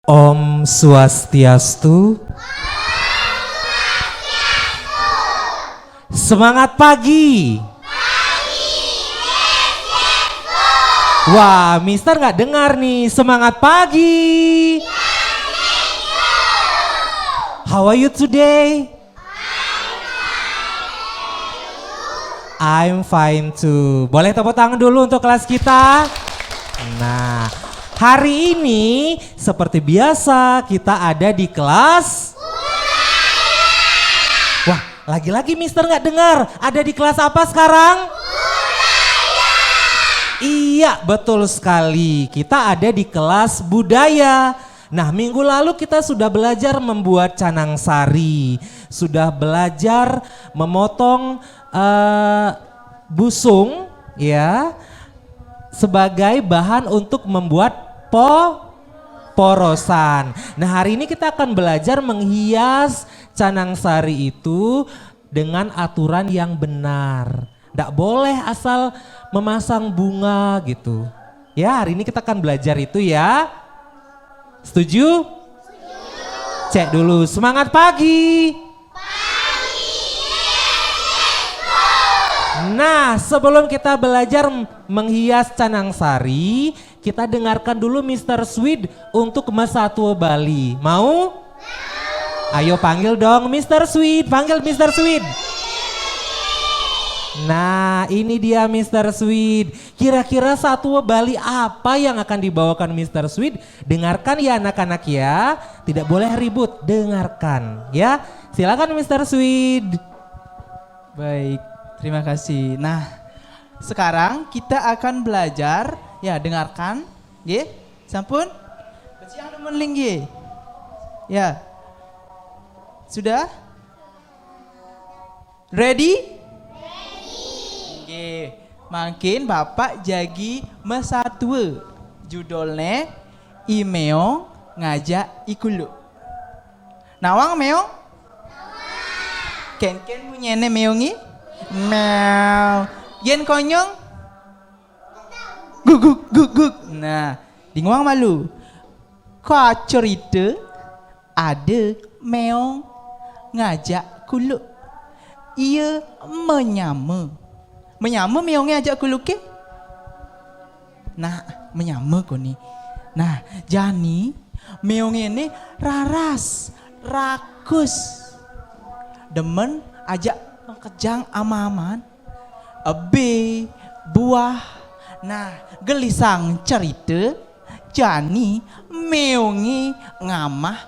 Om Swastiastu. Semangat pagi. Wah, Mister nggak dengar nih. Semangat pagi. How are you today? I'm fine too. Boleh tepuk tangan dulu untuk kelas kita? Nah, hari ini seperti biasa kita ada di kelas. Wah, lagi-lagi Mister nggak dengar. Ada di kelas apa sekarang? Iya, betul sekali. Kita ada di kelas budaya. Nah, minggu lalu kita sudah belajar membuat canang sari. Sudah belajar memotong busung ya sebagai bahan untuk membuat porosan. Nah, hari ini kita akan belajar menghias canang sari itu dengan aturan yang benar. Nggak boleh asal memasang bunga gitu. Ya, hari ini kita akan belajar itu ya. Setuju? Cek dulu. Semangat pagi. Nah, sebelum kita belajar menghias canang sari, kita dengarkan dulu Mr. Sweet untuk Masatwa Bali. Mau? Ayo panggil dong Mr. Sweet, panggil Mr. Sweet. Nah, ini dia Mr. Sweet. Kira-kira Satwa Bali apa yang akan dibawakan Mr. Sweet? Dengarkan ya anak-anak ya. Tidak boleh ribut, dengarkan ya. Silakan Mr. Sweet. Baik, terima kasih. Nah, sekarang kita akan belajar, ya dengarkan, nggih. Sampun? Beciang demen linggi. Ya. Sudah? Ready? Oke, makin Bapak jagi mesatwe. Judulnya Imeong ngajak ikulu. Nawang meong? Ken munyene meongi? Meow. Yen konyong? Guguk guguk. Nah, dinguang malu. Kau cerita ada meong ngajak kuluk. Ia menyama. Menyama meongnya ajak kuluk ke? Nah, menyama kau ni. Nah, jani meongnya ni raras, rakus. Demen ajak pengkejang amaman. Ebe buah. Nah, gelisang cerita jani meongi ngamah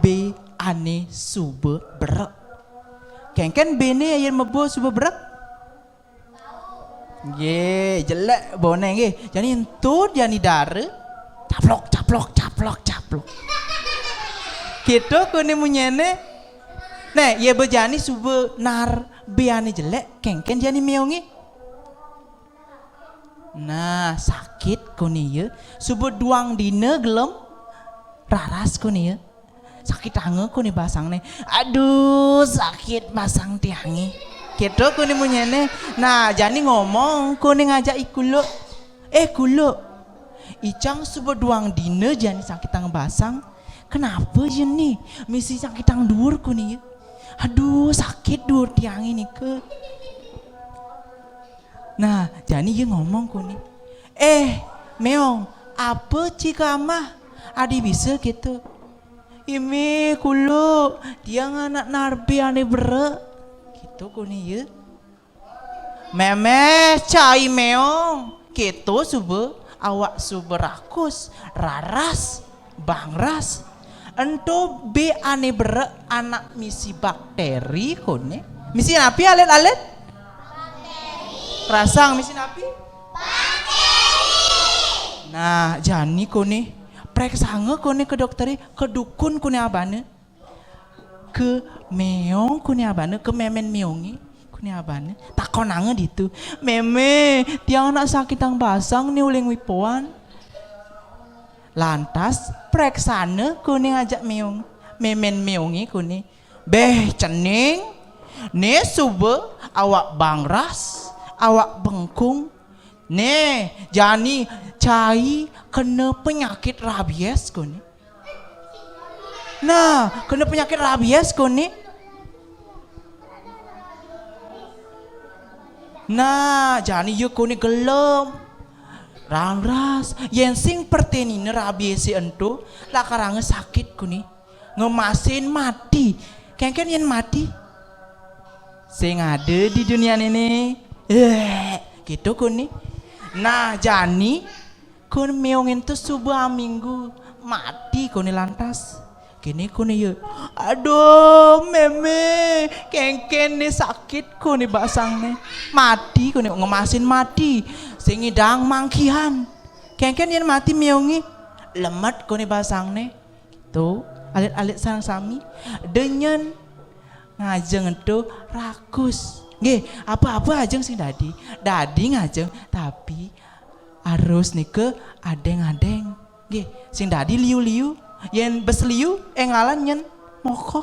be ane suba berak. Ken bene ayen mebo suba berak. Ye, jelek boneng ye. Jani entut jani dara. Caplok caplok caplok caplok. Kita kone munyene. Nah, ye berjani suba nar biane jelek. Ken jani meongi. Nah, sakit kone ye. Suba duang dina gelem. Raras kone ye. Sakit tangan kone basang ne. Aduh, sakit basang tiangi. Kita kone munyene. Nah, jani ngomong kone ngajak ikulo. Kulo. Icang suba duang dina jani sakit tangan basang. Kenapa jeni? Misi sakit tangan dur kone ye. Aduh, sakit dur tiangi nih ke. Nah, jani ye ngomong kone. Meong, apa cika mah? Adi bisa gitu. Imi kulo, dia anak narbi ane bere. Gitu kone ye. Meme cai meong. Gitu suba awak suba rakus, raras, bangras. Ento be ane bere anak misi bakteri kone. Misi napi alet-alet? Bakteri. Rasang misi napi? Bakteri. Nah, jani kone preksanga kone ke dokteri, ke dukun kone abane. Ke meong kone abane, ke memen meongi kone abane. Takon ange ditu. Meme, tiang anak sakit ang basang ni uling wipoan. Lantas preksana kone ngajak meong. Memen meongi kone. Beh cening. Ne suba awak bangras, awak bengkung. Ne jani cai kena penyakit rabies kone. Nah, kena penyakit rabies kone. Nah, jani yuk kone gelem. Rangras, yang sing pertenine rabies ento, lah karanga sakit kone. Ngemasin mati. Kengken yang mati. Sing ada di dunia ini. Gitu kone. Nah, jani kone meongin tuh subuh minggu mati kone lantas. Kini kone ya, aduh meme, kengken nih sakit kone basang nih, mati kone ngemasin mati, sing ngidang mangkihan, kengken yang mati meongi, lemet kone basang nih, tuh alit-alit sarang sami, dengan ngajeng itu rakus, nggih apa-apa ajeng sing dadi ngajeng, tapi harus nih ke adeng-adeng, nggih sing dadi liu-liu. Yang besliu ngalan nyen mokoh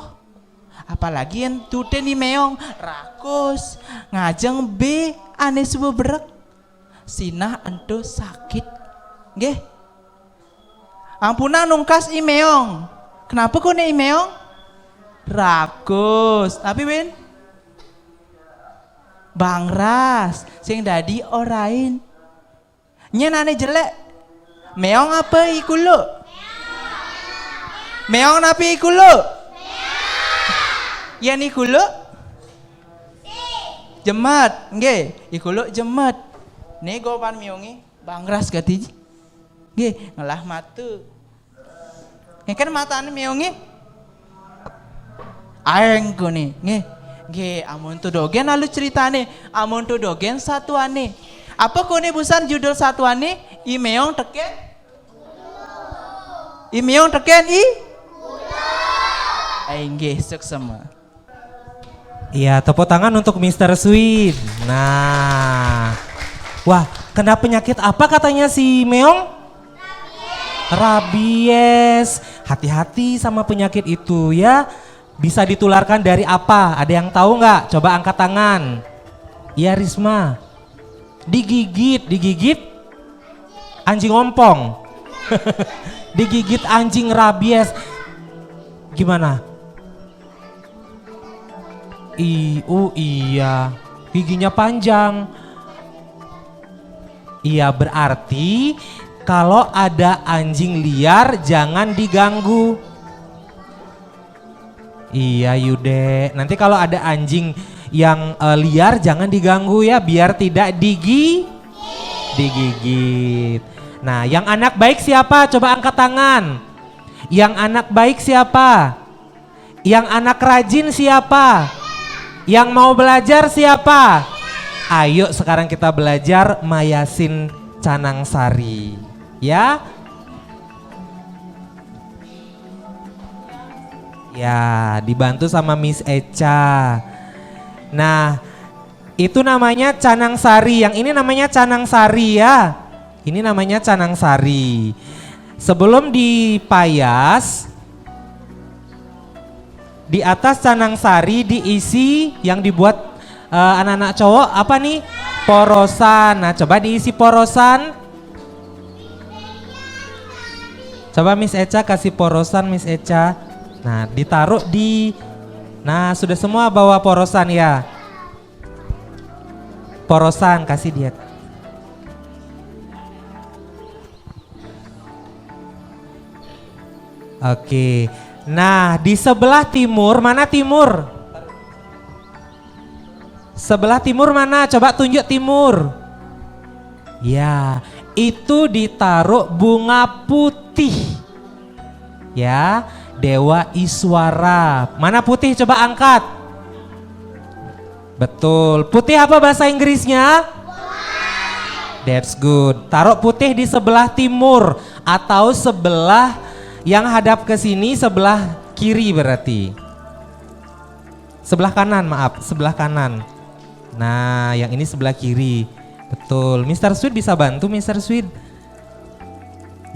apalagi yang tute ni meong rakus ngajeng be ane subuh berek sinah ento sakit nggih ampuna nungkas i meong kenapa kok ne i meong rakus tapi ben bangras sing dadi orain nyen ane jelek meong apa ikulo meong napi ikulo? Yan ikulo? Jemat, nggih, ikulo jemat. Nih gopan meongi bangras gati. Nggih, ngelah matu. Kan matane meongi? Aeng kone, nggih. Nggih, amun tu dogen alu ceritane, amun tu dogen satuane. Apa kone busan judul satuane? I meong teken? I meong teken i? Nggih, seksama. Iya, tepuk tangan untuk Mr. Sweet. Nah, wah, kena penyakit apa katanya si Meong? Rabies. Hati-hati sama penyakit itu ya. Bisa ditularkan dari apa? Ada yang tahu nggak? Coba angkat tangan. Iya Risma. Digigit anjing ompong. Digigit anjing rabies. Gimana? Iya, giginya panjang. Iya, berarti kalau ada anjing liar jangan diganggu. Iya Yude, nanti kalau ada anjing yang liar jangan diganggu ya, biar tidak digigit. Nah, yang anak baik siapa? Coba angkat tangan. Yang anak baik siapa? Yang anak rajin siapa? Yang mau belajar siapa? Ayo sekarang kita belajar Mayasin Canangsari. Ya? Ya, dibantu sama Miss Echa. Nah, itu namanya Canangsari. Yang ini namanya Canangsari ya. Ini namanya Canangsari. Sebelum dipayas, di atas Canangsari diisi yang dibuat anak-anak cowok apa nih? Porosan. Nah, coba diisi porosan. Coba Miss Echa kasih porosan Miss Echa. Nah, ditaruh di. Nah, sudah semua bawa porosan ya. Porosan kasih dia. Oke. Nah, di sebelah timur, mana timur? Sebelah timur mana? Coba tunjuk timur. Ya, itu ditaruh bunga putih. Ya, Dewa Iswara. Mana putih? Coba angkat. Betul. Putih apa bahasa Inggrisnya? That's good. Taruh putih di sebelah timur atau sebelah yang hadap ke sini sebelah kiri berarti. Sebelah kanan, maaf, sebelah kanan. Nah, yang ini sebelah kiri. Betul. Mr. Sweet bisa bantu Mr. Sweet.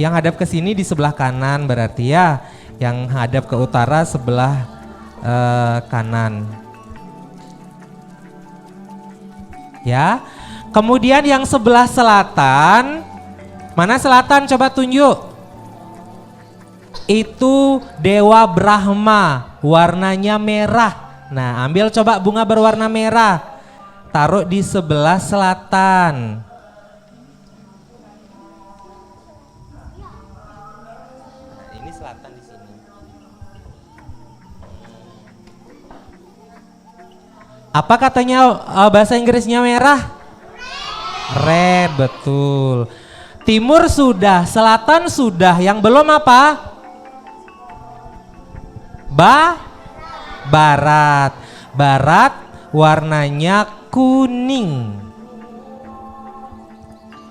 Yang hadap ke sini di sebelah kanan berarti ya. Yang hadap ke utara sebelah kanan. Ya. Kemudian yang sebelah selatan. Mana selatan? Coba tunjuk. itu Dewa Brahma, warnanya merah. Nah, ambil coba bunga berwarna merah, taruh di sebelah selatan. Nah, ini selatan di sini. Apa katanya bahasa Inggrisnya merah? Red, betul. Timur sudah, selatan sudah, yang belum apa? Barat. Barat warnanya kuning.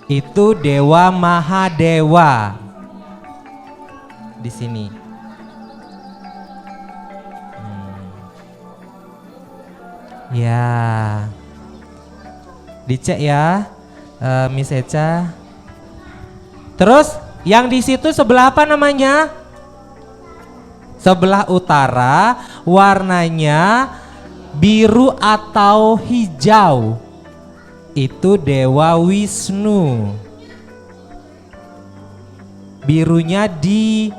Itu Dewa Mahadewa. Di sini. Ya. Dicek ya, Miss Eca. Terus yang di situ sebelah apa namanya? Sebelah utara, warnanya biru atau hijau. Itu Dewa Wisnu. Birunya di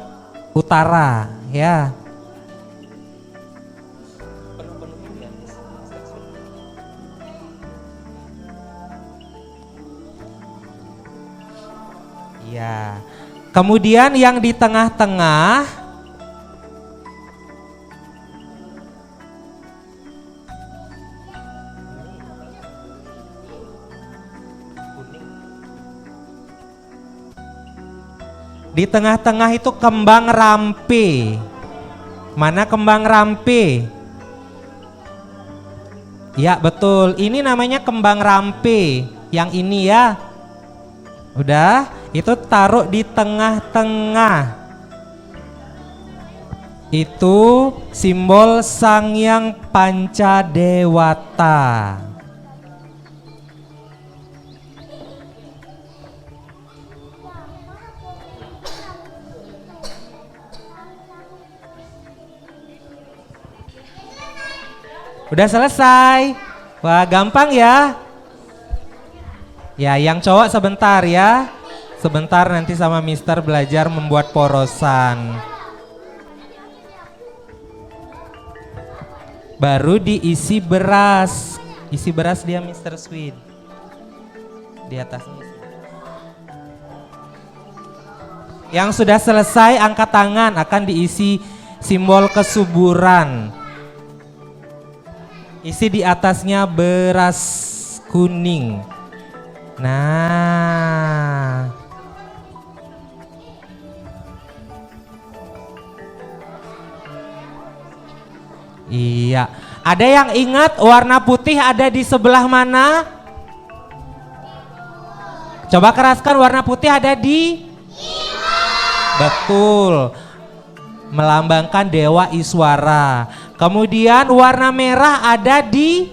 utara, ya. Ya. Kemudian yang di tengah-tengah itu kembang rampe. Mana kembang rampe? Ya betul, ini namanya kembang rampe. Yang ini ya. Udah, itu taruh di tengah-tengah. Itu simbol Sangyang Pancadewata. Udah selesai. Wah, gampang ya. Ya, yang cowok sebentar ya. Sebentar nanti sama Mister belajar membuat porosan. Baru diisi beras. Isi beras dia Mister Sweet. Di atasnya. Yang sudah selesai angkat tangan, akan diisi simbol kesuburan. Isi di atasnya beras kuning. Nah. Iya. Ada yang ingat warna putih ada di sebelah mana? Coba keraskan, warna putih ada di? Betul. Melambangkan Dewa Iswara. Kemudian warna merah ada di?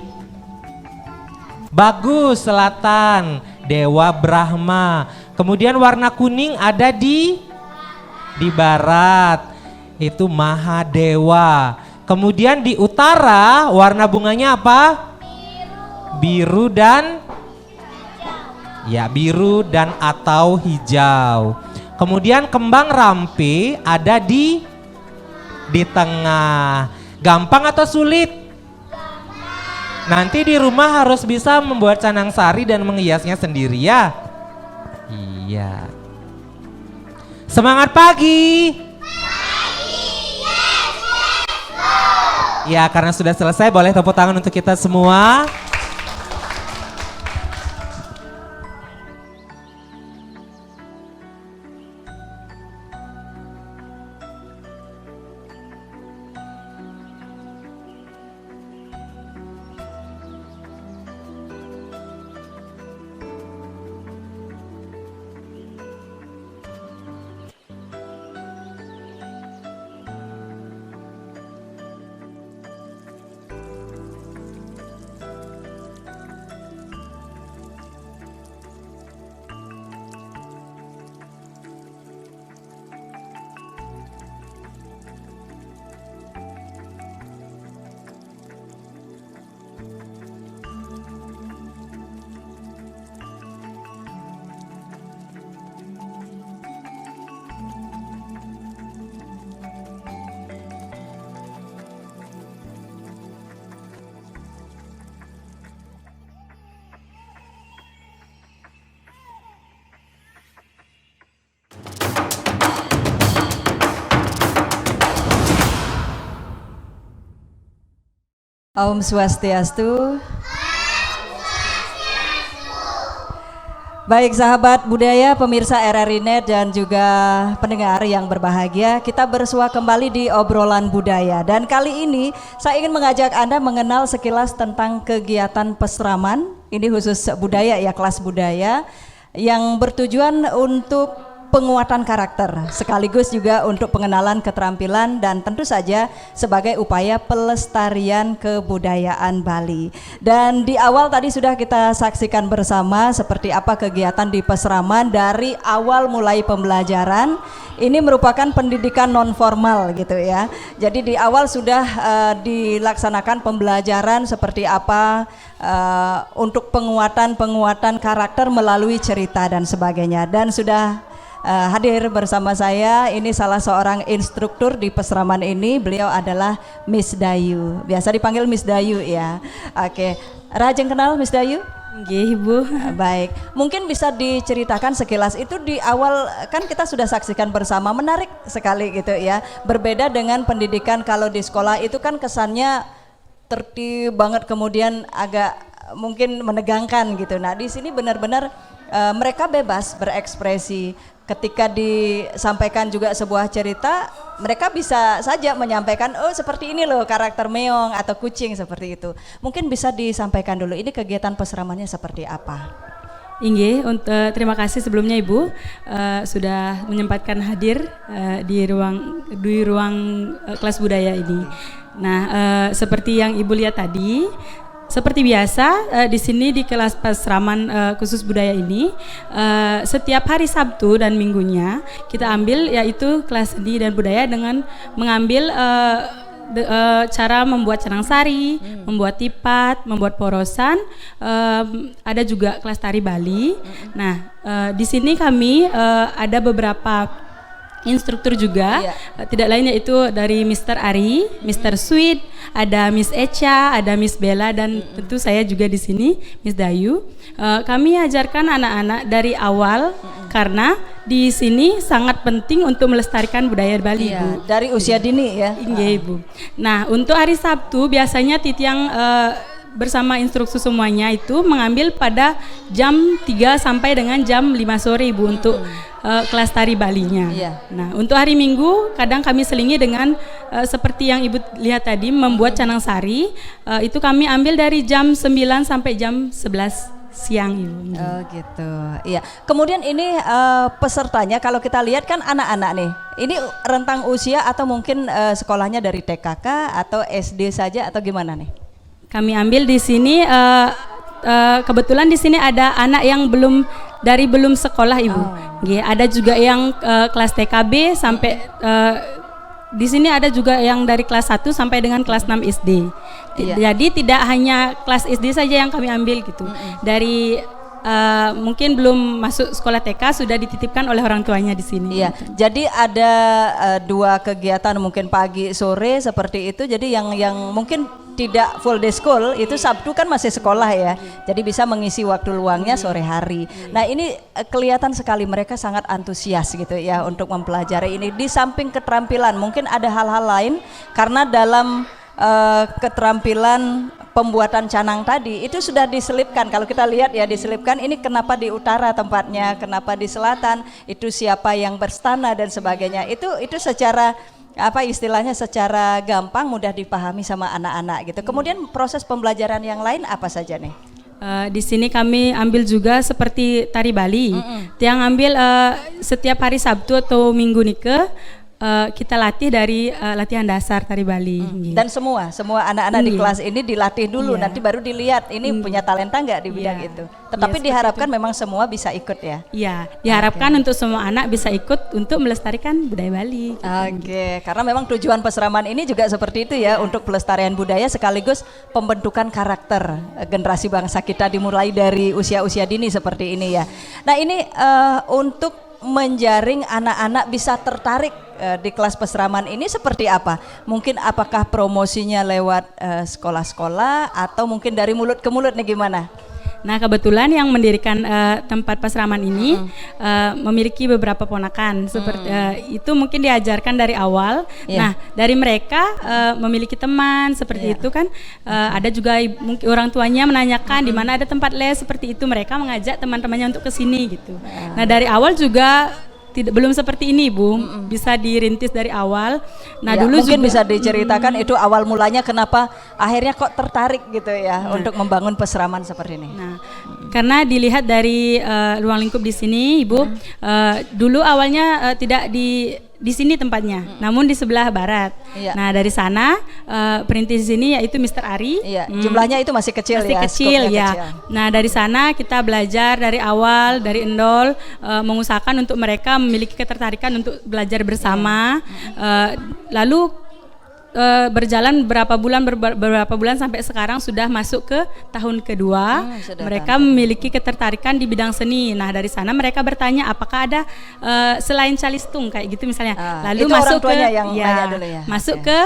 Bagus, selatan, Dewa Brahma. Kemudian warna kuning ada di? Di barat, itu Mahadewa. Kemudian di utara warna bunganya apa? Biru dan? Ya, biru dan atau hijau. Kemudian kembang rampe ada di tengah. Gampang atau sulit? Nanti di rumah harus bisa membuat canang sari dan menghiasnya sendiri ya. Iya. Semangat pagi. Ya, karena sudah selesai, boleh tepuk tangan untuk kita semua. Om Swastiastu. Baik sahabat budaya, pemirsa RRI Net dan juga pendengar yang berbahagia, kita bersua kembali di obrolan budaya. Dan kali ini saya ingin mengajak Anda mengenal sekilas tentang kegiatan pesraman. Ini khusus budaya ya, kelas budaya yang bertujuan untuk penguatan karakter sekaligus juga untuk pengenalan keterampilan dan tentu saja sebagai upaya pelestarian kebudayaan Bali. Dan di awal tadi sudah kita saksikan bersama seperti apa kegiatan di pesraman dari awal mulai pembelajaran. Ini merupakan pendidikan non formal gitu ya. Jadi di awal sudah dilaksanakan pembelajaran seperti apa untuk penguatan karakter melalui cerita dan sebagainya. Dan sudah hadir bersama saya, ini salah seorang instruktur di pesraman ini, beliau adalah Miss Dayu, biasa dipanggil Miss Dayu ya. Oke, Rajeng kenal Miss Dayu? Nggih, Ibu. Baik, mungkin bisa diceritakan sekilas itu di awal, kan kita sudah saksikan bersama, menarik sekali gitu ya. Berbeda dengan pendidikan kalau di sekolah itu kan kesannya tertib banget, kemudian agak mungkin menegangkan gitu. Nah di sini benar-benar mereka bebas berekspresi. Ketika disampaikan juga sebuah cerita, mereka bisa saja menyampaikan, oh seperti ini loh karakter meong atau kucing seperti itu. Mungkin bisa disampaikan dulu, ini kegiatan pesramannya seperti apa? Inggih, terima kasih sebelumnya Ibu sudah menyempatkan hadir di ruang kelas budaya ini. Nah, seperti yang Ibu lihat tadi, seperti biasa di sini di kelas pesraman khusus budaya ini setiap hari Sabtu dan Minggunya kita ambil yaitu kelas seni dan budaya dengan mengambil cara membuat canang sari, membuat tipat, membuat porosan, ada juga kelas tari Bali. Nah, di sini kami ada beberapa instruktur juga, tidak lain yaitu dari Mr. Ari, Mr. Sweet, ada Miss Echa, ada Miss Bella dan tentu saya juga di sini Miss Dayu. Kami ajarkan anak-anak dari awal karena di sini sangat penting untuk melestarikan budaya Bali, Ibu. Dari usia dini ya. Iya, Ibu. Nah, untuk hari Sabtu biasanya Titiang bersama instruktur semuanya itu mengambil pada jam 3 sampai dengan jam 5 sore Ibu untuk kelas tari Balinya. Nah, untuk hari Minggu kadang kami selingi dengan seperti yang Ibu lihat tadi membuat canang sari, itu kami ambil dari jam 9 sampai jam 11 siang Ibu. Oh gitu. Iya. Kemudian ini pesertanya kalau kita lihat kan anak-anak nih. Ini rentang usia atau mungkin sekolahnya dari TKK atau SD saja atau gimana nih? Kami ambil di sini kebetulan di sini ada anak yang belum sekolah Ibu. Ada juga yang kelas TKB sampai di sini ada juga yang dari kelas 1 sampai dengan kelas 6 SD. Jadi tidak hanya kelas SD saja yang kami ambil gitu. Dari mungkin belum masuk sekolah TK sudah dititipkan oleh orang tuanya di sini. Iya. Jadi ada dua kegiatan mungkin pagi sore seperti itu. Jadi yang mungkin tidak full day school itu Sabtu kan masih sekolah ya. Jadi bisa mengisi waktu luangnya sore hari. Nah, ini kelihatan sekali mereka sangat antusias gitu ya untuk mempelajari ini. Di samping keterampilan mungkin ada hal-hal lain karena dalam keterampilan pembuatan canang tadi itu sudah diselipkan. Kalau kita lihat ya diselipkan ini kenapa di utara tempatnya, kenapa di selatan, itu siapa yang berstana dan sebagainya. Itu secara apa istilahnya secara gampang mudah dipahami sama anak-anak gitu. Kemudian proses pembelajaran yang lain apa saja nih? Di sini kami ambil juga seperti tari Bali. Yang ambil setiap hari Sabtu atau Minggu nih kita latih dari latihan dasar tari Bali. Dan semua anak-anak di kelas ini dilatih dulu, nanti baru dilihat ini punya talenta nggak di bidang itu. Tetapi diharapkan memang semua bisa ikut ya. Iya, diharapkan untuk semua anak bisa ikut untuk melestarikan budaya Bali. Oke, karena memang tujuan pesraman ini juga seperti itu ya, untuk pelestarian budaya sekaligus pembentukan karakter generasi bangsa kita dimulai dari usia-usia dini seperti ini ya. Nah, ini untuk menjaring anak-anak bisa tertarik di kelas pesraman ini seperti apa? Mungkin apakah promosinya lewat sekolah-sekolah atau mungkin dari mulut ke mulut nih gimana? Nah kebetulan yang mendirikan tempat pasraman ini memiliki beberapa ponakan seperti itu mungkin diajarkan dari awal. Nah dari mereka memiliki teman seperti itu kan, ada juga mungkin orang tuanya menanyakan di mana ada tempat les seperti itu, mereka mengajak teman-temannya untuk ke sini gitu. Nah dari awal juga belum seperti ini Bu, bisa dirintis dari awal. Nah Ya, dulu mungkin juga bisa diceritakan itu awal mulanya kenapa akhirnya kok tertarik gitu ya untuk membangun peseraman seperti ini. Nah, karena dilihat dari ruang lingkup di sini, Ibu, dulu awalnya tidak di sini tempatnya, namun di sebelah barat. Iya. Nah, dari sana perintis sini yaitu Mr. Ari. Iya, jumlahnya itu masih kecil Masih ya. kecil skopnya ya. kecil. Nah, dari sana kita belajar dari awal, dari endol, mengusahakan untuk mereka memiliki ketertarikan untuk belajar bersama. Lalu berjalan beberapa bulan sampai sekarang sudah masuk ke tahun kedua. Mereka memiliki ketertarikan di bidang seni. Nah dari sana mereka bertanya apakah ada selain calistung kayak gitu misalnya. Lalu itu masuk orang tuanya ke yang nanya dulu ya. masuk ke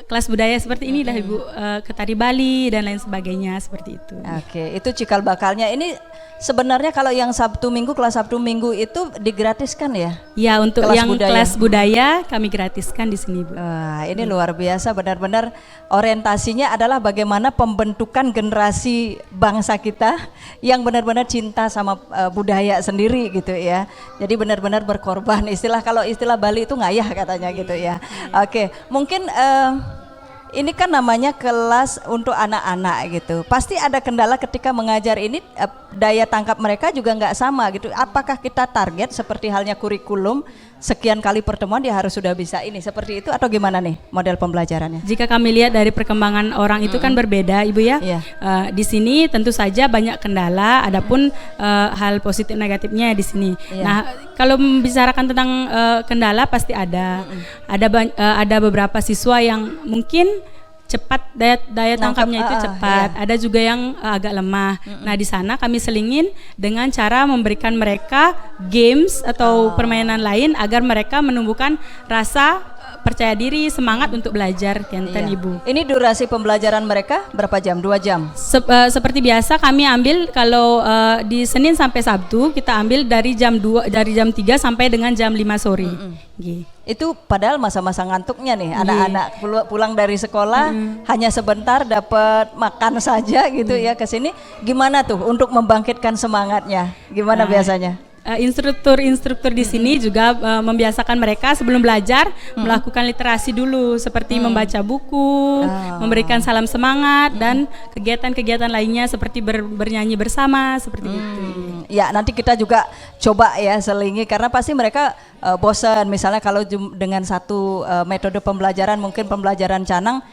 kelas budaya seperti ini dah Ibu, ke tari Bali dan lain sebagainya seperti itu. Oke, itu cikal bakalnya. Ini sebenarnya kalau yang Sabtu Minggu, kelas Sabtu Minggu itu digratiskan ya? Ya untuk Kelas yang budaya. kelas budaya kami gratiskan di sini Bu. Wah, ini luar biasa, benar-benar orientasinya adalah bagaimana pembentukan generasi bangsa kita yang benar-benar cinta sama budaya sendiri gitu ya. Jadi benar-benar berkorban, kalau istilah Bali itu ngayah katanya gitu ya. Oke, mungkin ini kan namanya kelas untuk anak-anak gitu. Pasti ada kendala ketika mengajar ini, daya tangkap mereka juga nggak sama gitu. Apakah kita target seperti halnya kurikulum, sekian kali pertemuan dia harus sudah bisa ini, seperti itu atau gimana nih model pembelajarannya? Jika kami lihat dari perkembangan orang itu kan berbeda, Ibu ya. Iya. Di sini tentu saja banyak kendala, adapun hal positif negatifnya di sini. Iya. Nah, kalau membicarakan tentang kendala pasti ada. Ada beberapa siswa yang mungkin cepat daya tangkapnya itu cepat. Ada juga yang agak lemah. Nah, di sana kami selingin dengan cara memberikan mereka games atau permainan lain agar mereka menumbuhkan rasa percaya diri, semangat untuk belajar Tianten Iya. Ibu. Ini durasi pembelajaran mereka berapa jam? 2 jam? Seperti biasa kami ambil kalau di Senin sampai Sabtu kita ambil dari jam 3 sampai dengan jam 5 sore. Gitu. Itu padahal masa-masa ngantuknya nih anak-anak pulang dari sekolah hanya sebentar dapat makan saja gitu ya ke sini. Gimana tuh untuk membangkitkan semangatnya? Gimana biasanya? Instruktur di sini juga membiasakan mereka sebelum belajar melakukan literasi dulu seperti membaca buku, memberikan salam semangat dan kegiatan-kegiatan lainnya seperti bernyanyi bersama seperti itu. Ya nanti kita juga coba ya selingi karena pasti mereka bosan misalnya kalau dengan satu metode pembelajaran mungkin pembelajaran canang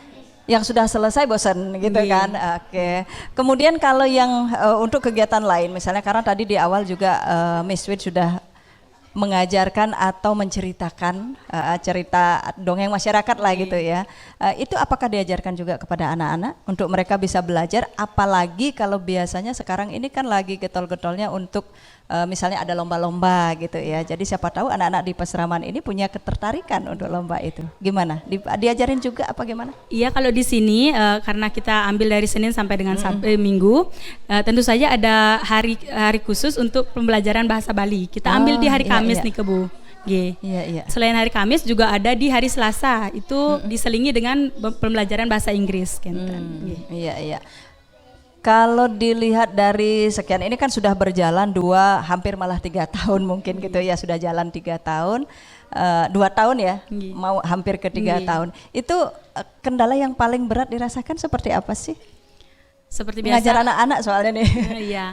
yang sudah selesai bosan gitu kan. Oke. Kemudian kalau yang untuk kegiatan lain misalnya karena tadi di awal juga Miss Wid sudah mengajarkan atau menceritakan cerita dongeng masyarakat lah gitu ya. Itu apakah diajarkan juga kepada anak-anak untuk mereka bisa belajar apalagi kalau biasanya sekarang ini kan lagi getol-getolnya untuk misalnya ada lomba-lomba gitu ya. Jadi siapa tahu anak-anak di peseraman ini punya ketertarikan untuk lomba itu. Gimana? Diajarin juga apa gimana? Iya kalau di sini karena kita ambil dari Senin sampai dengan Minggu, tentu saja ada hari khusus untuk pembelajaran bahasa Bali. Kita ambil di hari Kamis nih Bu. Iya. Selain hari Kamis juga ada di hari Selasa itu diselingi dengan pembelajaran bahasa Inggris. Iya. Kalau dilihat dari sekian ini kan sudah berjalan hampir malah 3 tahun mungkin gitu ya sudah jalan 3 tahun 2 tahun ya mau hampir ke 3 tahun itu kendala yang paling berat dirasakan seperti apa sih? Seperti biasa Ngajar anak-anak soalnya nih. Iya,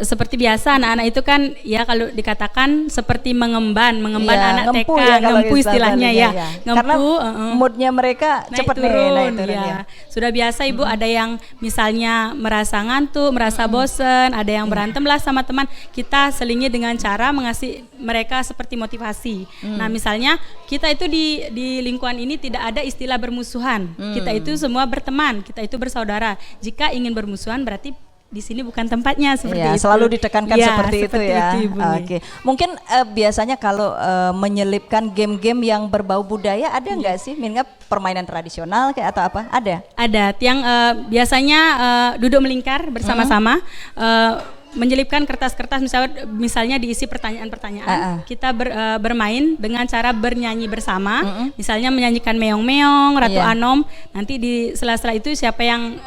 seperti biasa anak-anak itu kan ya kalau dikatakan seperti mengemban Iya, anak TK, ya kalau ngempu istilahnya ya. Karena Ngempu moodnya mereka naik cepat turun, naik turun ya. ya. Sudah biasa Ibu ada yang misalnya merasa ngantuk, merasa bosen, ada yang berantem lah sama teman. Kita selingi dengan cara mengasih mereka seperti motivasi. Nah, misalnya kita itu di lingkungan ini tidak ada istilah bermusuhan. Kita itu semua berteman, kita itu bersaudara. Jika ingin bermusuhan berarti di sini bukan tempatnya seperti Ya, itu. selalu ditekankan Ya, seperti itu ya. Ibu, nggih. Oke, mungkin biasanya kalau menyelipkan game-game yang berbau budaya ada nggak sih? Mungkin permainan tradisional kayak atau apa? Ada. Ada yang biasanya duduk melingkar bersama-sama, menyelipkan kertas-kertas misalnya diisi pertanyaan-pertanyaan. Kita bermain dengan cara bernyanyi bersama, misalnya menyanyikan meong-meong, Ratu Iya. Anom. Nanti di sela-sela itu siapa yang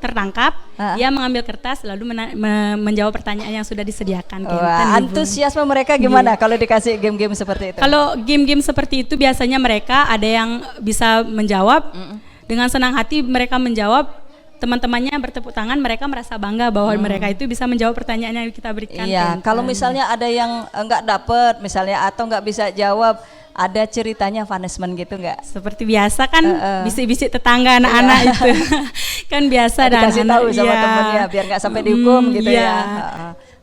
tertangkap, dia mengambil kertas lalu menjawab pertanyaan yang sudah disediakan. Wah, antusiasme mereka gimana kalau dikasih game-game seperti itu? Kalau game-game seperti itu biasanya mereka ada yang bisa menjawab dengan senang hati, mereka menjawab, teman-temannya bertepuk tangan, mereka merasa bangga bahwa mereka itu bisa menjawab pertanyaan yang kita berikan. Iya, kalau misalnya ada yang enggak dapet misalnya atau enggak bisa jawab, ada ceritanya punishment gitu enggak? Seperti biasa kan bisik-bisik tetangga anak-anak itu kan biasa, dan Dikasih tahu sama temennya biar nggak sampai dihukum gitu ya.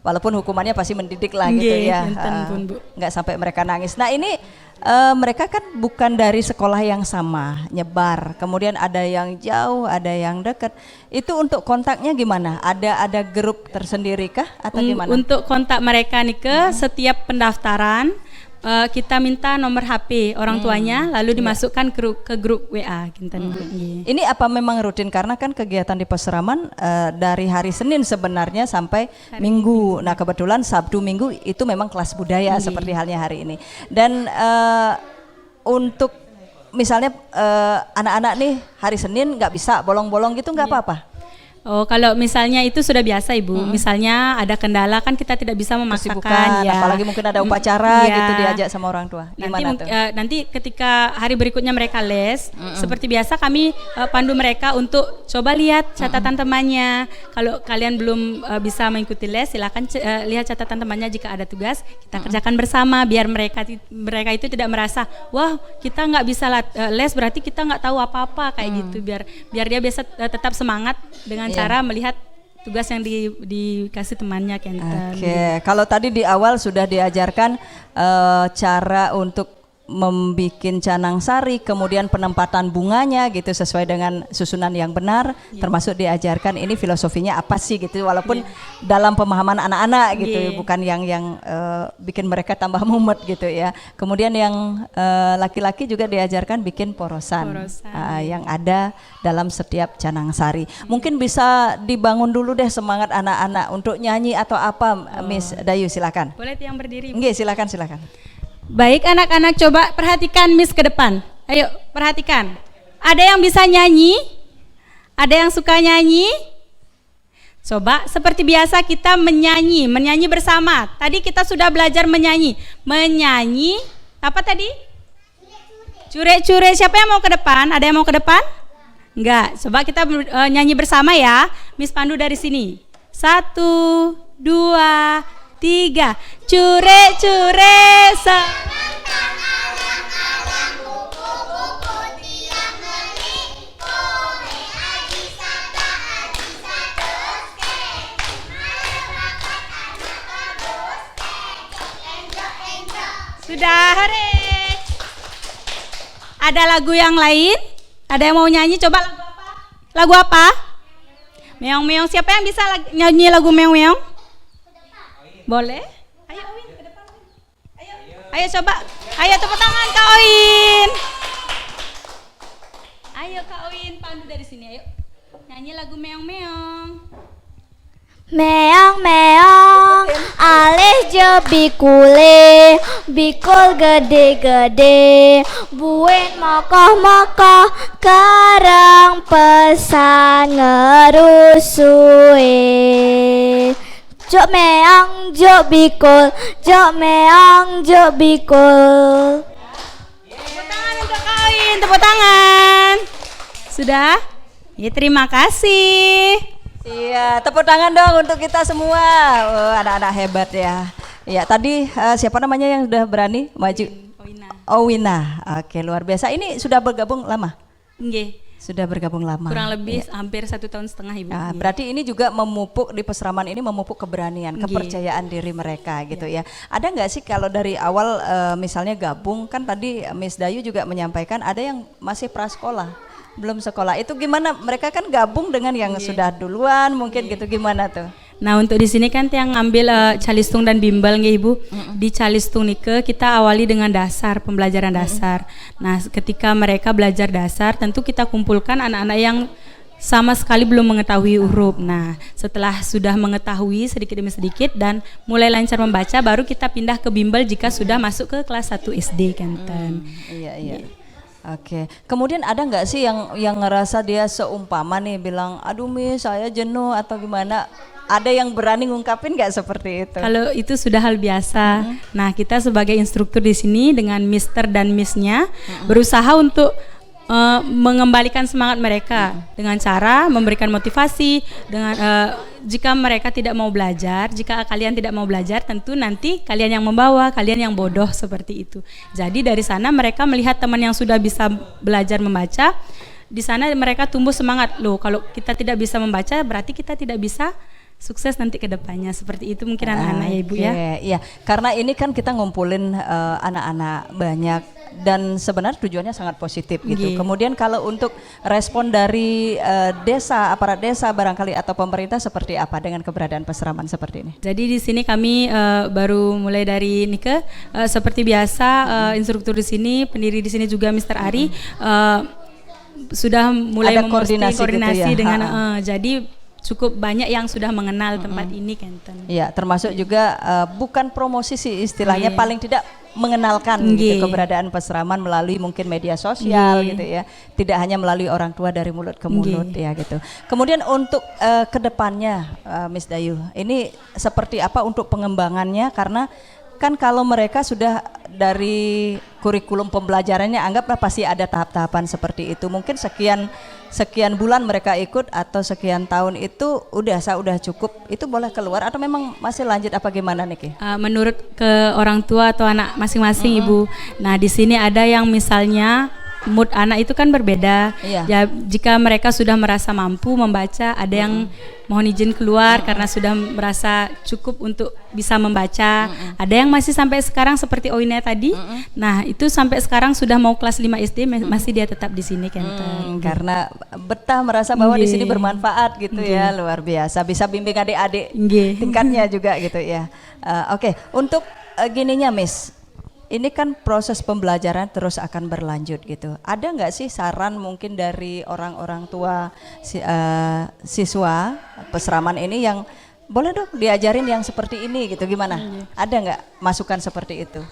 Walaupun hukumannya pasti mendidik lah gitu Nggih, ya. enten pun, Bu. Nggak sampai mereka nangis. Nah ini mereka kan bukan dari sekolah yang sama, nyebar. Kemudian ada yang jauh, ada yang dekat. Itu untuk kontaknya gimana? Ada grup tersendiri kah atau gimana? Untuk kontak mereka nih setiap pendaftaran kita minta nomor HP orang tuanya, lalu dimasukkan ke grup WA kinten. Ini apa memang rutin karena kan kegiatan di Peseraman dari hari Senin sebenarnya sampai Minggu. Nah kebetulan Sabtu Minggu itu memang kelas budaya seperti halnya hari ini. Dan untuk misalnya anak-anak nih hari Senin nggak bisa bolong-bolong gitu nggak apa-apa. Oh, kalau misalnya itu sudah biasa Ibu. Misalnya ada kendala kan kita tidak bisa memaksakan, Kesibukan, ya. apalagi mungkin ada upacara Ya. gitu diajak sama orang tua. Gimana tuh? Nanti ketika hari berikutnya mereka les, seperti biasa kami pandu mereka untuk coba lihat catatan temannya. Kalau kalian belum bisa mengikuti les, silakan lihat catatan temannya. Jika ada tugas, kita kerjakan bersama biar mereka itu tidak merasa, wah kita nggak bisa les berarti kita nggak tahu apa-apa kayak gitu. Biar dia bisa tetap semangat dengan cara melihat tugas yang dikasih temannya Kenten. Oke, kalau tadi di awal sudah diajarkan cara untuk membikin canang sari, kemudian penempatan bunganya gitu sesuai dengan susunan yang benar, termasuk diajarkan ini filosofinya apa sih gitu, walaupun dalam pemahaman anak-anak gitu, bukan yang bikin mereka tambah mumet gitu ya. Kemudian yang laki-laki juga diajarkan bikin porosan. Yang ada dalam setiap canang sari. Mungkin bisa dibangun dulu deh semangat anak-anak untuk nyanyi atau apa, Miss Dayu silakan. Boleh yang berdiri? Nggih, silakan. Baik anak-anak, coba perhatikan Miss ke depan. Ayo perhatikan. Ada yang bisa nyanyi? Ada yang suka nyanyi? Coba seperti biasa kita menyanyi bersama. Tadi kita sudah belajar menyanyi. Menyanyi apa tadi? Cure-cure. Siapa yang mau ke depan? Ada yang mau ke depan? Enggak. Coba kita nyanyi bersama ya. Miss pandu dari sini. 1, 2, 3. Cure-cure semangat alang-alang, kupu-kupu tiang ngeri, kowe aji sata doske, masyarakat anak doske, enjok. Sudah, hore. Ada lagu yang lain? Ada yang mau nyanyi? Coba lagu apa? Lagu apa? Meong-meong. Siapa yang bisa nyanyi lagu meong-meong? Boleh? Ayo Owin ke depan. Ayo coba. Ayo tepuk tangan Kak Owin. Ayo Kak Owin, pandu dari sini ayo. Nyanyi lagu meong-meong. Meong-meong, alih jo bikule, bikul gede-gede, buin mokoh-mokoh, kerang pesan ngerusue. Jok meong, jok bikul, jok meong, jok bikul. Tepuk tangan untuk Kak Owin, tepuk tangan. Sudah? Ya terima kasih. Iya, tepuk tangan dong untuk kita semua. Oh, anak-anak hebat ya. Iya, tadi siapa namanya yang sudah berani maju? Owina. Oke, luar biasa. Ini sudah bergabung lama? Nggih. Sudah bergabung lama. Kurang lebih hampir 1,5 tahun Ibu. Nah, berarti ini juga memupuk di Peseraman ini memupuk keberanian, kepercayaan diri mereka gitu ya. Ada nggak sih kalau dari awal misalnya gabung, kan tadi Miss Dayu juga menyampaikan ada yang masih prasekolah. Belum sekolah. Itu gimana? Mereka kan gabung dengan yang sudah duluan, mungkin gitu, gimana tuh? Nah untuk di sini kan yang ambil calistung dan bimbel nggih Ibu. Di calistung nike kita awali dengan dasar, pembelajaran dasar. Nah ketika mereka belajar dasar tentu kita kumpulkan anak-anak yang sama sekali belum mengetahui huruf. Nah setelah sudah mengetahui sedikit demi sedikit dan mulai lancar membaca, baru kita pindah ke bimbel jika sudah masuk ke kelas 1 SD Kenten. Iya. Oke. Kemudian ada nggak sih yang ngerasa dia seumpama nih bilang, aduh Miss saya jenuh atau gimana? Ada yang berani ngungkapin nggak seperti itu? Kalau itu sudah hal biasa. Nah kita sebagai instruktur di sini dengan Mister dan Missnya berusaha untuk mengembalikan semangat mereka dengan cara memberikan motivasi. Dengan jika mereka tidak mau belajar, jika kalian tidak mau belajar, tentu nanti kalian yang membawa, kalian yang bodoh seperti itu. Jadi dari sana mereka melihat teman yang sudah bisa belajar membaca, di sana mereka tumbuh semangat. Loh kalau kita tidak bisa membaca berarti kita tidak bisa sukses nanti ke depannya. Seperti itu mungkin anak-anak ya Ibu ya. Iya, karena ini kan kita ngumpulin anak-anak banyak dan sebenarnya tujuannya sangat positif gitu. Kemudian kalau untuk respon dari desa, aparat desa barangkali atau pemerintah seperti apa dengan keberadaan peseraman seperti ini? Jadi di sini kami baru mulai dari Nike seperti biasa instruktur di sini, pendiri di sini juga Mr. Ari sudah mulai ada memposting koordinasi gitu ya? dengan jadi cukup banyak yang sudah mengenal tempat ini Kenten. Iya, termasuk juga bukan promosi sih istilahnya, paling tidak mengenalkan gitu, keberadaan peseraman melalui mungkin media sosial gitu ya. Tidak hanya melalui orang tua dari mulut ke mulut ya gitu. Kemudian untuk kedepannya Miss Dayu, ini seperti apa untuk pengembangannya, karena kan kalau mereka sudah dari kurikulum pembelajarannya anggaplah pasti ada tahap-tahapan seperti itu. Mungkin sekian bulan mereka ikut atau sekian tahun itu udah cukup, itu boleh keluar atau memang masih lanjut apa gimana Niki? Menurut ke orang tua atau anak masing-masing Ibu. Nah di sini ada yang misalnya mood anak itu kan berbeda. Ya jika mereka sudah merasa mampu membaca, ada yang mohon izin keluar karena sudah merasa cukup untuk bisa membaca. Ada yang masih sampai sekarang seperti Oina tadi. Nah itu sampai sekarang sudah mau kelas 5 SD masih dia tetap di sini Kenten. Karena betah merasa bahwa di sini bermanfaat gitu ya, luar biasa. Bisa bimbing adik-adik tingkatnya juga gitu ya. Oke, untuk gininya Miss, ini kan proses pembelajaran terus akan berlanjut gitu. Ada nggak sih saran mungkin dari orang-orang tua siswa peseraman ini yang boleh dong diajarin yang seperti ini gitu, gimana? Ada nggak masukan seperti itu?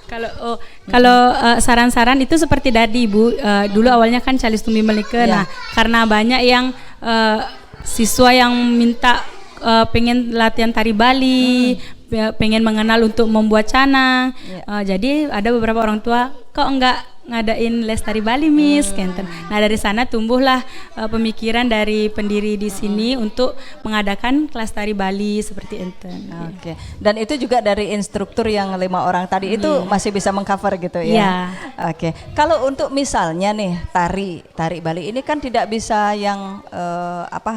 Kalau saran-saran itu seperti tadi Ibu, dulu awalnya kan Calistung Bimbel Nike. Nah karena banyak yang siswa yang minta pengen latihan tari Bali, pengen mengenal untuk membuat canang. Jadi ada beberapa orang tua, kok enggak ngadain les tari Bali Miss Kenten. Nah dari sana tumbuhlah pemikiran dari pendiri di sini untuk mengadakan kelas tari Bali seperti enten. Oke. Dan itu juga dari instruktur yang 5 orang tadi itu masih bisa mengcover gitu ya. Oke. Kalau untuk misalnya nih tari Bali ini kan tidak bisa yang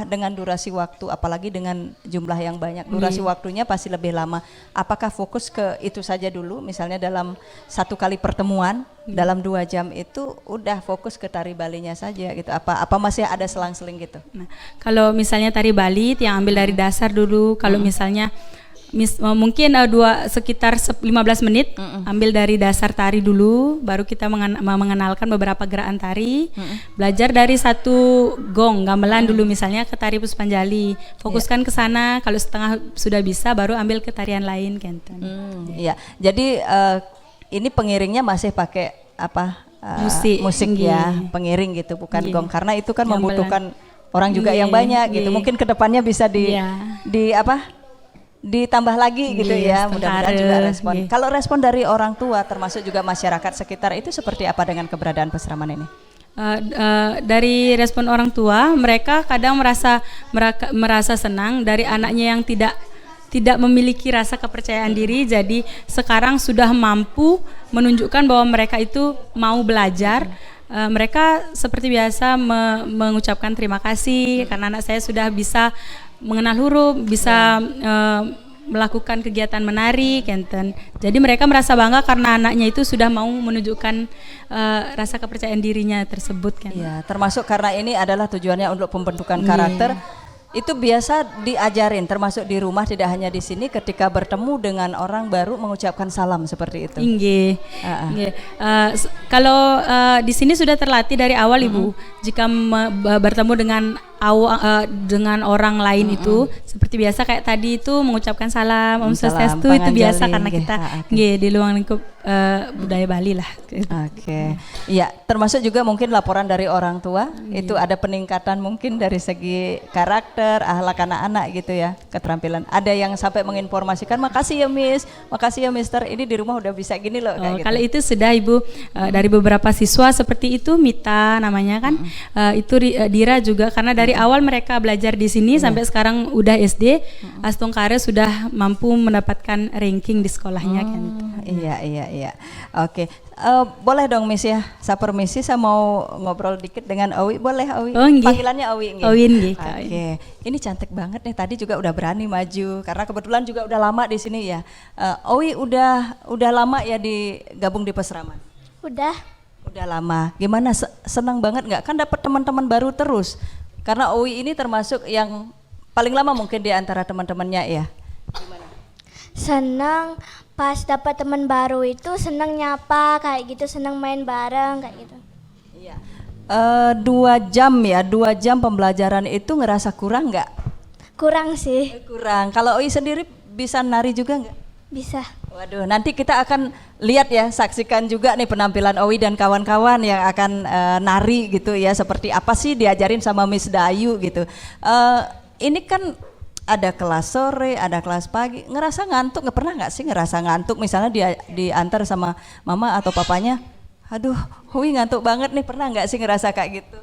dengan durasi waktu, apalagi dengan jumlah yang banyak. Durasi waktunya pasti lebih lama. Apakah fokus ke itu saja dulu, misalnya dalam 1 kali pertemuan dalam 2 jam itu udah fokus ke tari Balinya saja gitu, apa masih ada selang-seling gitu? Nah, kalau misalnya tari Bali yang ambil dari dasar dulu, kalau misalnya mungkin sekitar 15 menit ambil dari dasar tari dulu, baru kita mengenalkan beberapa gerakan tari, belajar dari 1 gong gamelan dulu misalnya ke tari Puspanjali, fokuskan ke sana, kalau setengah sudah bisa baru ambil ke tarian lain Kenten. Iya, jadi ini pengiringnya masih pakai musik ya, pengiring gitu, bukan gong, karena itu kan membutuhkan orang juga yang banyak gitu. Mungkin kedepannya bisa ditambah lagi gitu ya, mudah-mudahan juga respon. Kalau respon dari orang tua termasuk juga masyarakat sekitar itu seperti apa dengan keberadaan peseraman ini? Dari respon orang tua, mereka kadang merasa senang dari anaknya yang tidak memiliki rasa kepercayaan diri, jadi sekarang sudah mampu menunjukkan bahwa mereka itu mau belajar. Mereka seperti biasa mengucapkan terima kasih karena anak saya sudah bisa mengenal huruf, bisa melakukan kegiatan menari kenten. Jadi mereka merasa bangga karena anaknya itu sudah mau menunjukkan rasa kepercayaan dirinya tersebut kan. Iya, termasuk karena ini adalah tujuannya untuk pembentukan karakter. Itu biasa diajarin, termasuk di rumah, tidak hanya di sini. Ketika bertemu dengan orang baru mengucapkan salam seperti itu. Inggih. Inggih. Kalau di sini sudah terlatih dari awal Ibu. Jika bertemu dengan orang lain itu seperti biasa kayak tadi itu mengucapkan salam Om Swastiastu itu biasa karena kita di luar lingkup budaya Bali lah. Oke. Iya, termasuk juga mungkin laporan dari orang tua itu ada peningkatan mungkin dari segi karakter, akhlak anak-anak gitu ya, keterampilan. Ada yang sampai menginformasikan, makasih ya Miss, makasih ya Mister, ini di rumah udah bisa gini loh kayak gitu. Kalau itu sudah Ibu dari beberapa siswa seperti itu, Mita namanya kan, itu Dira juga karena dari awal mereka belajar di sini sampai sekarang udah SD, Astungkare sudah mampu mendapatkan ranking di sekolahnya kan. Iya. Oke. Boleh dong Miss ya, saya permisi, saya mau ngobrol dikit dengan Owi, boleh Owi? Oh, nggih. Panggilannya Owi nggih? Owi nggih, Kak. Oke. Ini cantik banget nih, tadi juga udah berani maju karena kebetulan juga udah lama di sini ya. Owi udah lama ya gabung di Peseraman? Udah lama. Gimana, senang banget nggak? Kan dapat teman-teman baru terus. Karena Owi ini termasuk yang paling lama mungkin di antara teman-temannya ya. Gimana? Senang pas dapat teman baru itu, senang nyapa kayak gitu, senang main bareng kayak gitu. Iya. 2 jam ya, 2 jam pembelajaran itu ngerasa kurang nggak? Kurang sih. Kurang. Kalau Oi sendiri bisa nari juga nggak? Bisa. Waduh, nanti kita akan lihat ya, saksikan juga nih penampilan Owi dan kawan-kawan yang akan nari gitu ya, seperti apa sih diajarin sama Miss Dayu gitu. Ini kan ada kelas sore, ada kelas pagi, ngerasa ngantuk, nggak pernah nggak sih ngerasa ngantuk misalnya diantar sama mama atau papanya, aduh Owi ngantuk banget nih, pernah nggak sih ngerasa kayak gitu?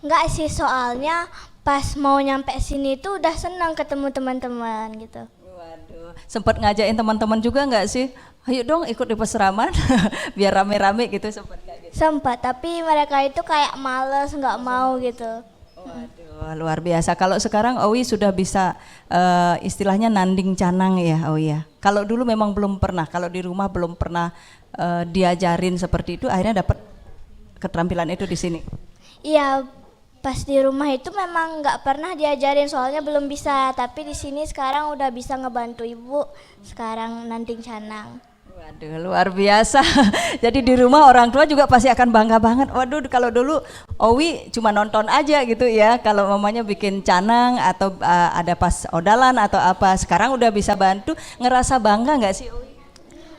Enggak sih, soalnya pas mau nyampe sini tuh udah senang ketemu teman-teman gitu. Waduh, sempat ngajakin teman-teman juga nggak sih? Ayo dong ikut di Peseraman biar rame-rame gitu, sempat kayak gitu? Sempat, tapi mereka itu kayak males, nggak mau gitu. Waduh, luar biasa. Kalau sekarang Owi sudah bisa istilahnya nanding canang ya Owi ya. Kalau dulu memang belum pernah, kalau di rumah belum pernah diajarin seperti itu, akhirnya dapat keterampilan itu di sini. Iya, pas di rumah itu memang nggak pernah diajarin soalnya belum bisa, tapi di sini sekarang udah bisa ngebantu ibu sekarang nanding canang. Waduh, luar biasa. Jadi di rumah orang tua juga pasti akan bangga banget. Waduh, kalau dulu Owi cuma nonton aja gitu ya, kalau mamanya bikin canang atau ada pas odalan atau apa, sekarang udah bisa bantu, ngerasa bangga nggak sih Owi?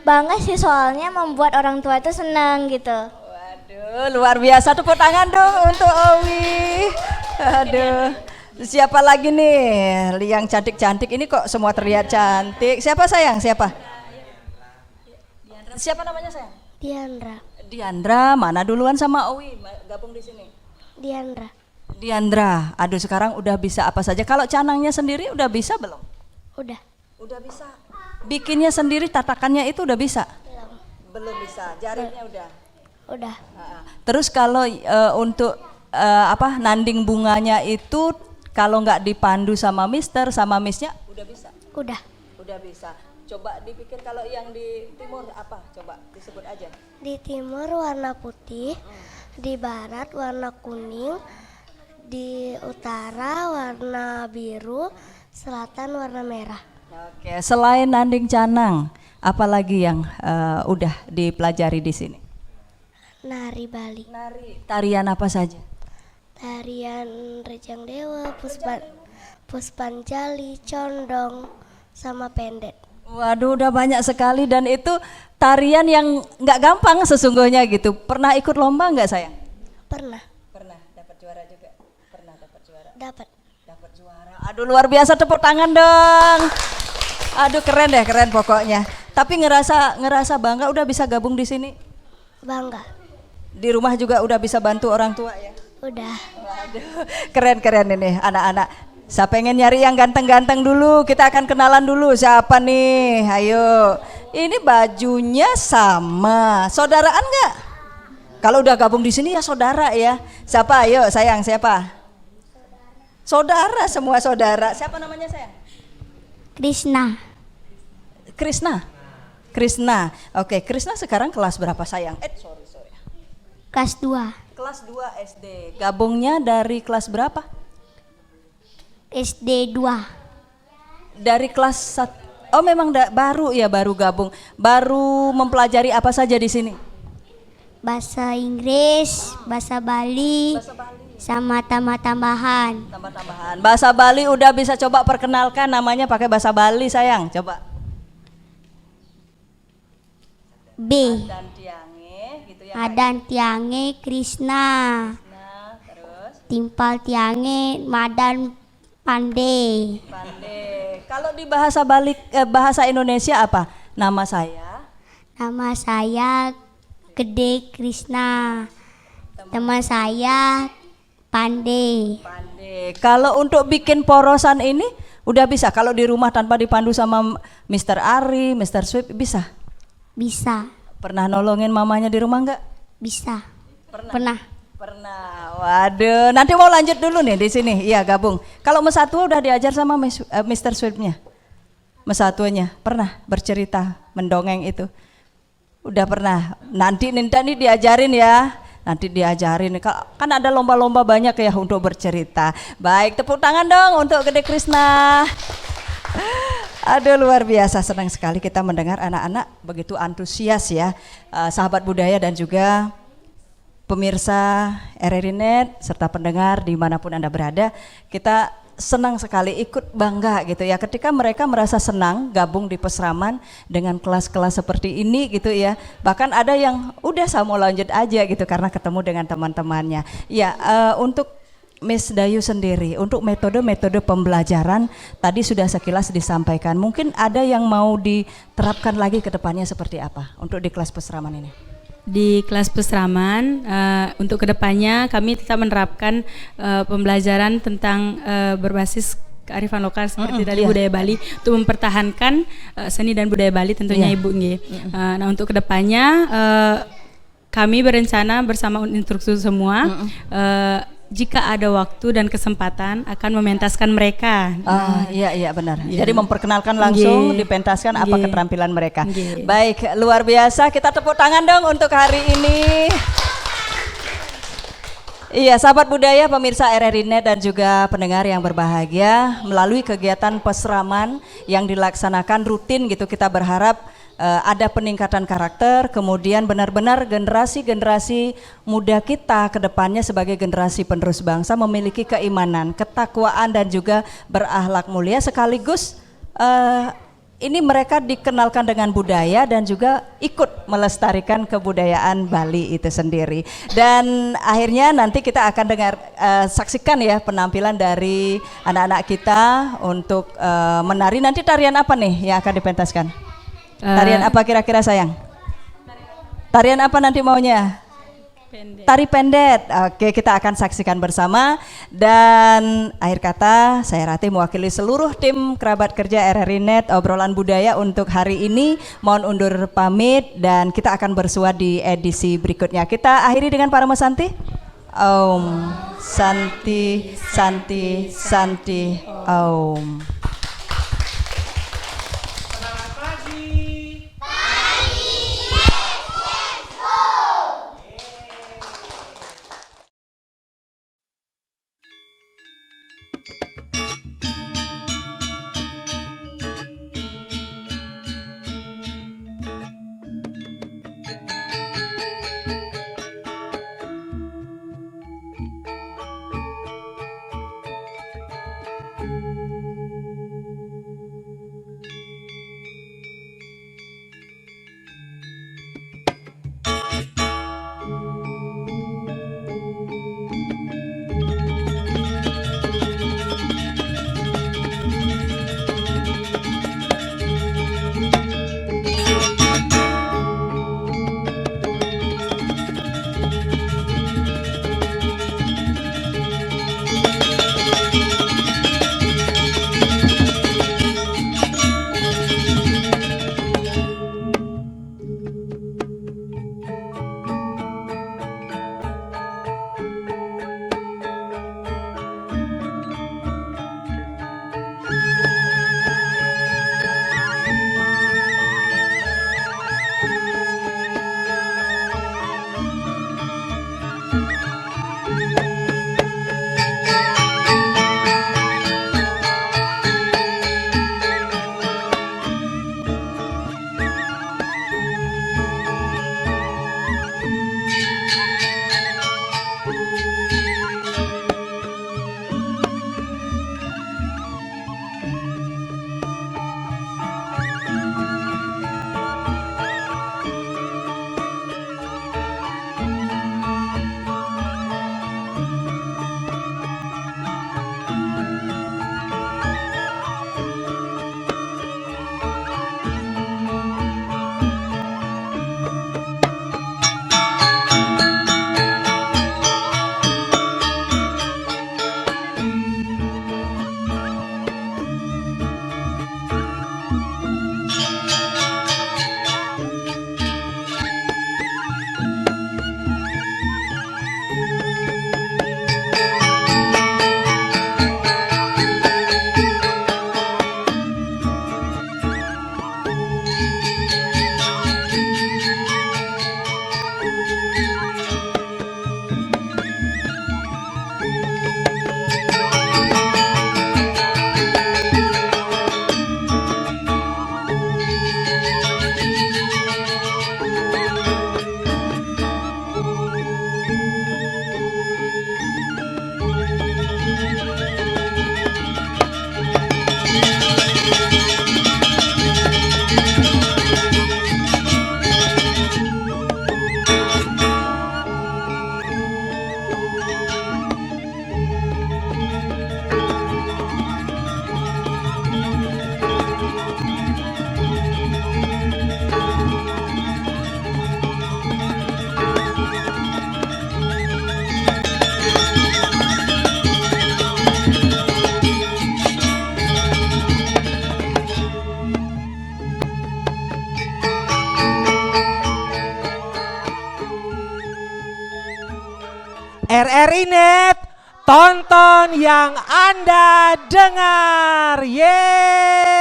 Bangga sih, soalnya membuat orang tua itu senang gitu. Waduh, luar biasa, tepuk tangan dong untuk Owi. Aduh, siapa lagi nih yang cantik-cantik ini, kok semua terlihat cantik. Siapa sayang, siapa? Siapa namanya sayang? Diandra, mana duluan sama Owi gabung di sini? Diandra, aduh sekarang udah bisa apa saja. Kalau canangnya sendiri udah bisa belum? Udah bisa. Bikinnya sendiri, tatakannya itu udah bisa? Belum bisa, jaringnya udah? Terus kalau untuk nanding bunganya itu kalau nggak dipandu sama mister, sama missnya udah bisa? Udah bisa. Coba dipikir kalau yang di timur apa? Coba disebut aja. Di timur warna putih, di barat warna kuning, di utara warna biru, selatan warna merah. Oke, selain nanding canang, apalagi yang udah dipelajari di sini? Nari Bali. Tarian apa saja? Tarian Rejang Dewa, Puspanjali, Condong, sama Pendet. Waduh, udah banyak sekali, dan itu tarian yang nggak gampang sesungguhnya gitu. Pernah ikut lomba nggak sayang? Pernah. Dapat juara juga? Pernah dapat juara? Dapat. Dapat juara. Aduh, luar biasa, tepuk tangan dong. Aduh, keren deh, keren pokoknya. Tapi ngerasa bangga udah bisa gabung di sini? Bangga. Di rumah juga udah bisa bantu orang tua ya? Udah. Waduh, keren ini anak-anak. Saya pengen nyari yang ganteng-ganteng dulu. Kita akan kenalan dulu. Siapa nih? Ayo. Ini bajunya sama. Saudaraan nggak? Kalau udah gabung di sini ya saudara ya. Siapa? Ayo sayang, siapa? Saudara, semua saudara. Siapa namanya sayang? Krishna. Krisna. Krisna. Oke, Krisna sekarang kelas berapa sayang? Sorry. Kelas 2. Kelas 2 SD. Gabungnya dari kelas berapa? SD 2. Dari kelas 1. Oh, memang baru ya, baru gabung. Baru mempelajari apa saja di sini? Bahasa Inggris, bahasa Bali, sama tambah-tambahan. Tambah-tambahan. Bahasa Bali udah bisa coba perkenalkan namanya pakai bahasa Bali sayang. Coba. B. Dan tiange gitu ya. Adan tiange Krishna. Nah, terus Timpal tiange Madan Pandey. pandai. Kalau di bahasa Bali bahasa Indonesia apa? Nama saya. Nama saya Gede Krishna. Teman saya Pandey. Pandai. Kalau untuk bikin porosan ini udah bisa. Kalau di rumah tanpa dipandu sama Mr. Ari, Mr. Sweep bisa. Bisa. Pernah nolongin mamanya di rumah enggak? Bisa. Pernah. Pernah. Waduh, nanti mau lanjut dulu nih di sini. Iya, gabung. Kalau Mesatwa udah diajar sama Mr. Sweep-nya? Mesatwanya pernah bercerita, mendongeng itu? Udah pernah. Nanti Ninda nih diajarin ya. Nanti diajarin. Kan ada lomba-lomba banyak ya untuk bercerita. Baik, tepuk tangan dong untuk Gede Krishna. Aduh, luar biasa, senang sekali kita mendengar anak-anak begitu antusias ya, sahabat budaya dan juga pemirsa RRI Net serta pendengar dimanapun Anda berada. Kita senang sekali ikut bangga gitu ya ketika mereka merasa senang gabung di Pesraman dengan kelas-kelas seperti ini gitu ya. Bahkan ada yang udah saya mau lanjut aja gitu karena ketemu dengan teman-temannya. Ya, untuk Miss Dayu sendiri, untuk metode-metode pembelajaran tadi sudah sekilas disampaikan. Mungkin ada yang mau diterapkan lagi ke depannya seperti apa untuk di kelas Pesraman ini? Di kelas Pesraman untuk kedepannya kami tetap menerapkan pembelajaran tentang berbasis kearifan lokal seperti tadi budaya Bali untuk mempertahankan seni dan budaya Bali tentunya Ibu nggih. Nah, untuk kedepannya kami berencana bersama instruktur semua jika ada waktu dan kesempatan akan mementaskan mereka. Iya benar. Jadi memperkenalkan langsung, dipentaskan apa keterampilan mereka. Baik, luar biasa. Kita tepuk tangan dong untuk hari ini. Iya, sahabat budaya, pemirsa RRI Net dan juga pendengar yang berbahagia, melalui kegiatan Pesraman yang dilaksanakan rutin gitu, kita berharap ada peningkatan karakter, kemudian benar-benar generasi-generasi muda kita ke depannya sebagai generasi penerus bangsa memiliki keimanan, ketakwaan dan juga berakhlak mulia, sekaligus ini mereka dikenalkan dengan budaya dan juga ikut melestarikan kebudayaan Bali itu sendiri. Dan akhirnya nanti kita akan saksikan ya penampilan dari anak-anak kita untuk menari. Nanti tarian apa nih yang akan dipentaskan? Tarian apa kira-kira sayang? Tarian apa nanti maunya? Pendek. Tari pendet. Oke, kita akan saksikan bersama. Dan akhir kata saya Rati mewakili seluruh tim kerabat kerja RRI Net obrolan budaya untuk hari ini. Mohon undur pamit dan kita akan bersua di edisi berikutnya. Kita akhiri dengan para Santi. Om Santi Santi Santi Om. RRI Net, tonton yang Anda dengar. Yeay.